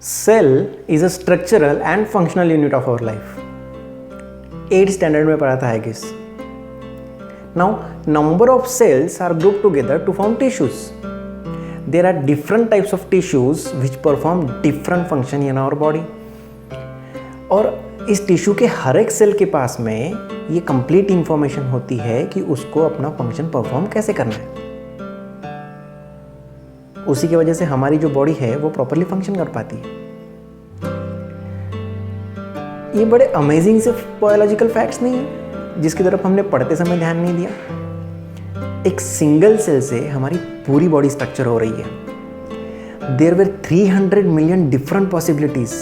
Cell is a structural and functional unit of our life. 8th standard में पढ़ा था I guess. Now number of cells are group together to form tissues. There are different types of tissues which perform different function in our body. और इस tissue के हर एक cell के पास में ये कंप्लीट इंफॉर्मेशन होती है कि उसको अपना फंक्शन परफॉर्म कैसे करना है. उसी की वजह से हमारी जो बॉडी है वो प्रॉपरली फंक्शन कर पाती है. ये बड़े अमेजिंग से बायोलॉजिकल फैक्ट्स नहीं है जिसकी तरफ हमने पढ़ते समय ध्यान नहीं दिया. एक सिंगल सेल से हमारी पूरी बॉडी स्ट्रक्चर हो रही है. There were 300 million different possibilities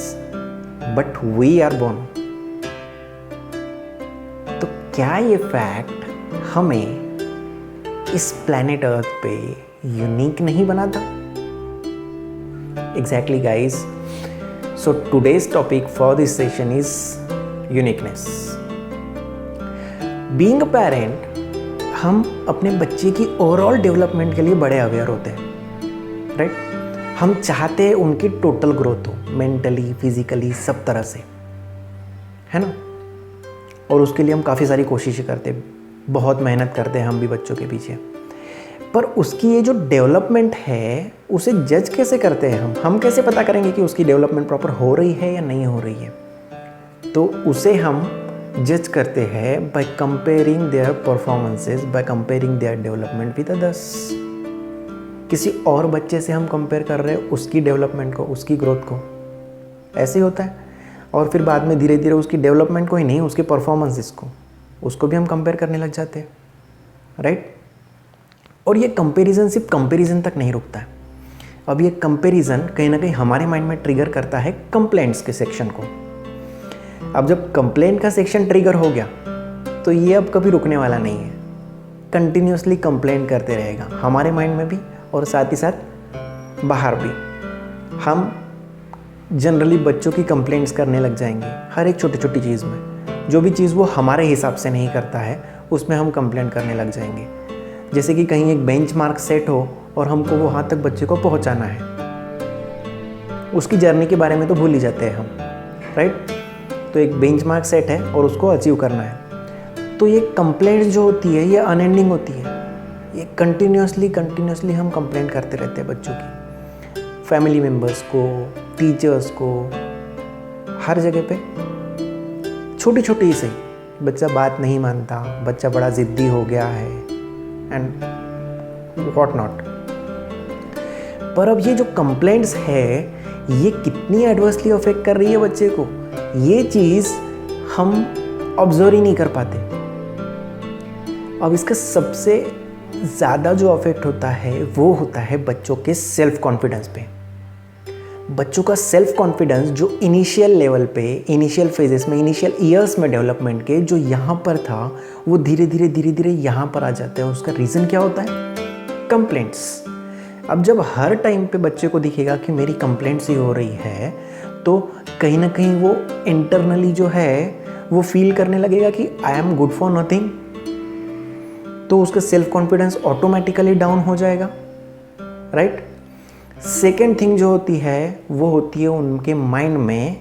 but we are born. तो क्या ये फैक्ट हमें इस प्लैनेट अर्थ पे यूनिक नहीं बनाता? Exactly guys. So today's topic for this session is uniqueness. Being a parent हम अपने बच्चे की ओवरऑल डेवलपमेंट के लिए बड़े अवेयर होते हैं, राइट? हम चाहते हैं उनकी टोटल ग्रोथ हो, मेंटली, फिजिकली, सब तरह से, है ना? और उसके लिए हम काफ़ी सारी कोशिशें करते हैं, बहुत मेहनत करते हैं हम भी बच्चों के पीछे. पर उसकी ये जो डेवलपमेंट है उसे जज कैसे करते हैं हम कैसे पता करेंगे कि उसकी डेवलपमेंट प्रॉपर हो रही है या नहीं हो रही है? तो उसे हम जज करते हैं by comparing their performances, by comparing their development with others. किसी और बच्चे से हम कंपेयर कर रहे हैं उसकी डेवलपमेंट को, उसकी ग्रोथ को. ऐसे ही होता है. और फिर बाद में धीरे धीरे उसकी डेवलपमेंट को ही नहीं, उसके परफॉर्मेंसेस को, उसको भी हम कंपेयर करने लग जाते हैं, राइट? और ये कंपैरिजन सिर्फ कंपैरिजन तक नहीं रुकता है. अब ये कंपैरिजन कहीं ना कहीं हमारे माइंड में ट्रिगर करता है कंप्लेंट्स के सेक्शन को. अब जब कंप्लेंट का सेक्शन ट्रिगर हो गया तो ये अब कभी रुकने वाला नहीं है. कंटिन्यूसली कंप्लेंट करते रहेगा हमारे माइंड में भी और साथ ही साथ बाहर भी. हम जनरली बच्चों की कंप्लेंट्स करने लग जाएंगे हर एक छोटी छोटी चीज़ में. जो भी चीज़ वो हमारे हिसाब से नहीं करता है उसमें हम कंप्लेंट करने लग जाएंगे. जैसे कि कहीं एक बेंचमार्क सेट हो और हमको वो वहाँ तक बच्चे को पहुँचाना है, उसकी जर्नी के बारे में तो भूल ही जाते हैं हम, राइट? तो एक बेंचमार्क सेट है और उसको अचीव करना है. तो ये कंप्लेंट जो होती है ये अनएंडिंग होती है. ये कंटिन्यूसली हम कंप्लेंट करते रहते हैं बच्चों की, फैमिली मेम्बर्स को, टीचर्स को, हर जगह पे. छोटी छोटी से बच्चा बात नहीं मानता, बच्चा बड़ा ज़िद्दी हो गया है एंड व्हाट नॉट. पर अब ये जो कंप्लेंट्स है ये कितनी एडवर्सली अफेक्ट कर रही है बच्चे को, ये चीज़ हम ऑब्जर्व ही नहीं कर पाते. अब इसका सबसे ज़्यादा जो अफेक्ट होता है वो होता है बच्चों के सेल्फ कॉन्फिडेंस पे. बच्चों का सेल्फ कॉन्फिडेंस जो इनिशियल लेवल पे, इनिशियल फेजेस में, इनिशियल ईयर्स में डेवलपमेंट के जो यहाँ पर था वो धीरे धीरे यहाँ पर आ जाता है. उसका रीज़न क्या होता है? कंप्लेंट्स. अब जब हर टाइम पे बच्चे को दिखेगा कि मेरी कंप्लेंट्स ही हो रही है तो कहीं ना कहीं वो इंटरनली जो है वो फील करने लगेगा कि I am good for nothing. तो उसका सेल्फ कॉन्फिडेंस ऑटोमेटिकली डाउन हो जाएगा, राइट? सेकेंड थिंग जो होती है वो होती है उनके माइंड में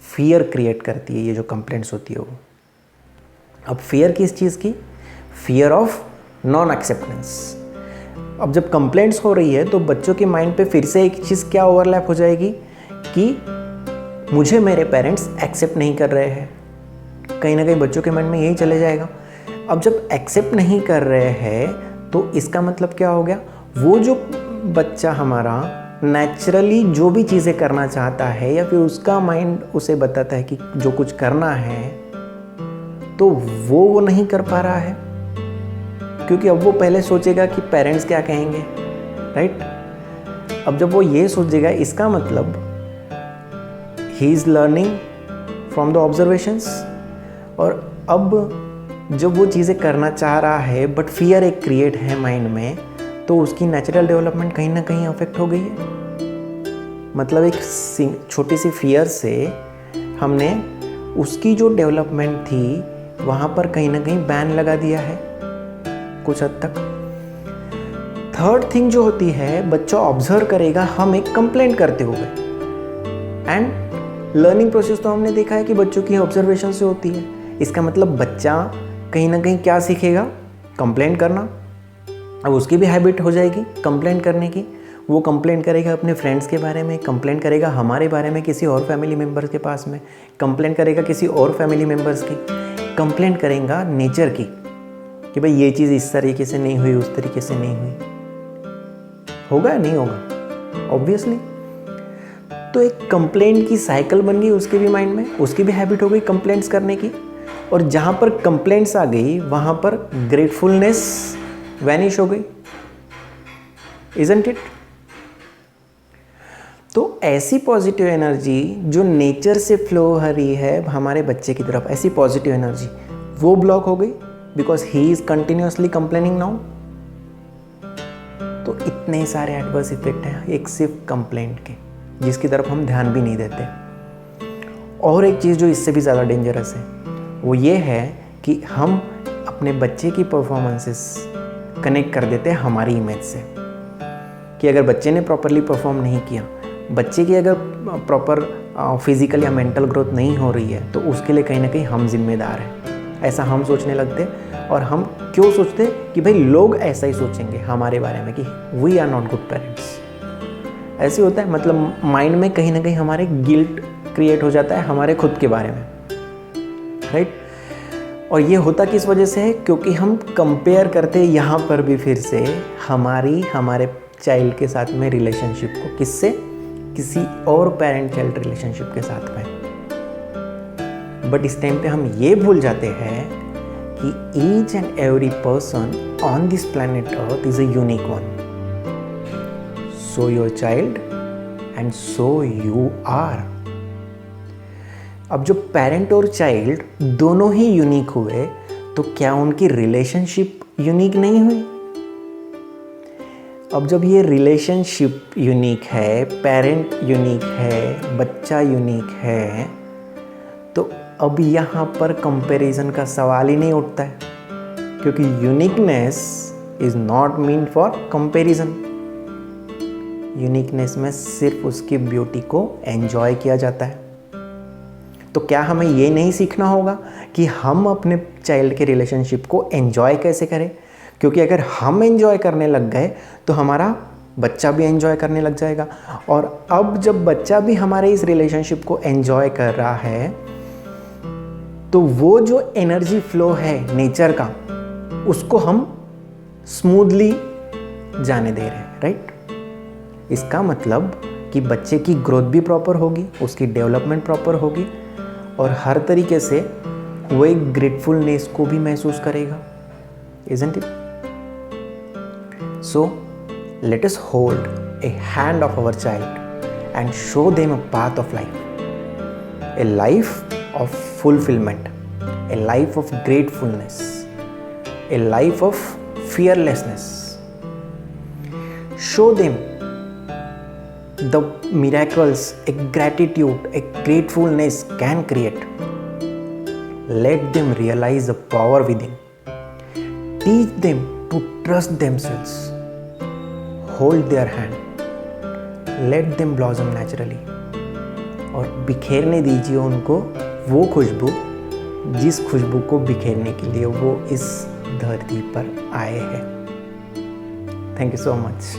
फियर क्रिएट करती है ये जो कंप्लेंट्स होती है वो. अब फियर किस चीज़ की? Fear of non acceptance. अब जब कंप्लेंट्स हो रही है तो बच्चों के माइंड पे फिर से एक चीज़ क्या ओवरलैप हो जाएगी कि मुझे मेरे पेरेंट्स एक्सेप्ट नहीं कर रहे हैं. कहीं ना कहीं बच्चों के माइंड में यही चले जाएगा. अब जब एक्सेप्ट नहीं कर रहे हैं तो इसका मतलब क्या हो गया? वो जो बच्चा हमारा नेचुरली जो भी चीज़ें करना चाहता है या फिर उसका माइंड उसे बताता है कि जो कुछ करना है तो वो नहीं कर पा रहा है, क्योंकि अब वो पहले सोचेगा कि पेरेंट्स क्या कहेंगे, राइट? अब जब वो ये सोचेगा इसका मतलब he is learning from the observations. और अब जब वो चीज़ें करना चाह रहा है बट फियर एक क्रिएट है माइंड में, तो उसकी नेचुरल डेवलपमेंट कहीं ना कहीं अफेक्ट हो गई है. मतलब एक छोटी सी फियर से हमने उसकी जो डेवलपमेंट थी वहाँ पर कहीं ना कहीं बैन लगा दिया है कुछ हद तक. थर्ड थिंग जो होती है, बच्चा ऑब्जर्व करेगा हम एक कंप्लेंट करते हुए. एंड लर्निंग प्रोसेस तो हमने देखा है कि बच्चों की ऑब्जर्वेशन से होती है। इसका मतलब बच्चा कहीं ना कहीं क्या सीखेगा, कंप्लेंट करना। अब उसकी भी हैबिट हो जाएगी कंप्लेंट करने की। वो कंप्लेंट करेगा अपने फ्रेंड्स के बारे में, कंप्लेंट करेगा हमारे बारे में किसी और फैमिली मेम्बर्स के पास में, कंप्लेंट करेगा किसी और फैमिली मेम्बर्स की, कंप्लेंट करेगा नेचर की कि भाई ये चीज़ इस तरीके से नहीं हुई, उस तरीके से नहीं हुई। होगा या नहीं होगा? ऑब्वियसली। तो एक कंप्लेंट की साइकिल बन गई उसके भी माइंड में, उसकी भी हैबिट हो गई कंप्लेंट्स करने की। और जहाँ पर कंप्लेंट्स आ गई वहाँ पर ग्रेटफुलनेस वैनिश हो गई, इजंट इट? तो ऐसी पॉजिटिव एनर्जी जो नेचर से फ्लो हो रही है हमारे बच्चे की तरफ, ऐसी पॉजिटिव एनर्जी वो ब्लॉक हो गई because he is continuously complaining now. तो इतने सारे एडवर्स इफेक्ट हैं एक सिर्फ कंप्लेंट के, जिसकी तरफ हम ध्यान भी नहीं देते। और एक चीज़ जो इससे भी ज़्यादा डेंजरस है वो ये है कि हम अपने बच्चे की परफॉर्मेंसेस कनेक्ट कर देते हैं हमारी इमेज से, कि अगर बच्चे ने प्रॉपरली परफॉर्म नहीं किया, बच्चे की अगर प्रॉपर फिजिकल या मेंटल ग्रोथ नहीं हो रही है, तो उसके लिए कहीं ना कहीं हम जिम्मेदार हैं। ऐसा हम सोचने लगते। और हम क्यों सोचते कि भाई लोग ऐसा ही सोचेंगे हमारे बारे में कि we are not good parents. ऐसे होता है, मतलब माइंड में कहीं ना कहीं हमारे गिल्ट क्रिएट हो जाता है हमारे खुद के बारे में, राइट? और ये होता किस वजह से है? क्योंकि हम कंपेयर करते हैं यहाँ पर भी फिर से हमारे चाइल्ड के साथ में रिलेशनशिप को, किससे? किसी और पेरेंट चाइल्ड रिलेशनशिप के साथ में। बट इस टाइम पे हम ये भूल जाते हैं कि each and every person on this planet earth is a unique one. So your child and so you are. अब जो पेरेंट और चाइल्ड दोनों ही यूनिक हुए, तो क्या उनकी रिलेशनशिप यूनिक नहीं हुई? अब जब ये रिलेशनशिप यूनिक है, पेरेंट यूनिक है, बच्चा यूनिक है, तो अब यहाँ पर कंपैरिजन का सवाल ही नहीं उठता है, क्योंकि uniqueness is not mean for comparison. Uniqueness में सिर्फ उसकी ब्यूटी को एंजॉय किया जाता है। तो क्या हमें ये नहीं सीखना होगा कि हम अपने चाइल्ड के रिलेशनशिप को एंजॉय कैसे करें? क्योंकि अगर हम एंजॉय करने लग गए तो हमारा बच्चा भी एंजॉय करने लग जाएगा। और अब जब बच्चा भी हमारे इस रिलेशनशिप को एंजॉय कर रहा है, तो वो जो एनर्जी फ्लो है नेचर का, उसको हम स्मूथली जाने दे रहे हैं, राइट? इसका मतलब कि बच्चे की ग्रोथ भी प्रॉपर होगी, उसकी डेवलपमेंट प्रॉपर होगी, और हर तरीके से वो एक ग्रेटफुलनेस को भी महसूस करेगा, isn't it? So let us hold a hand of our child and show them a path of life, a life of fulfillment, a life of gratefulness, a life of fearlessness. Show them the miracles a gratitude, a gratefulness can create. Let them realize the power within. Teach them to trust themselves. Hold their hand. Let them blossom naturally. और बिखेरने दीजिए उनको वो खुशबू, जिस खुशबू को बिखेरने के लिए वो इस धरती पर आए हैं। Thank you so much.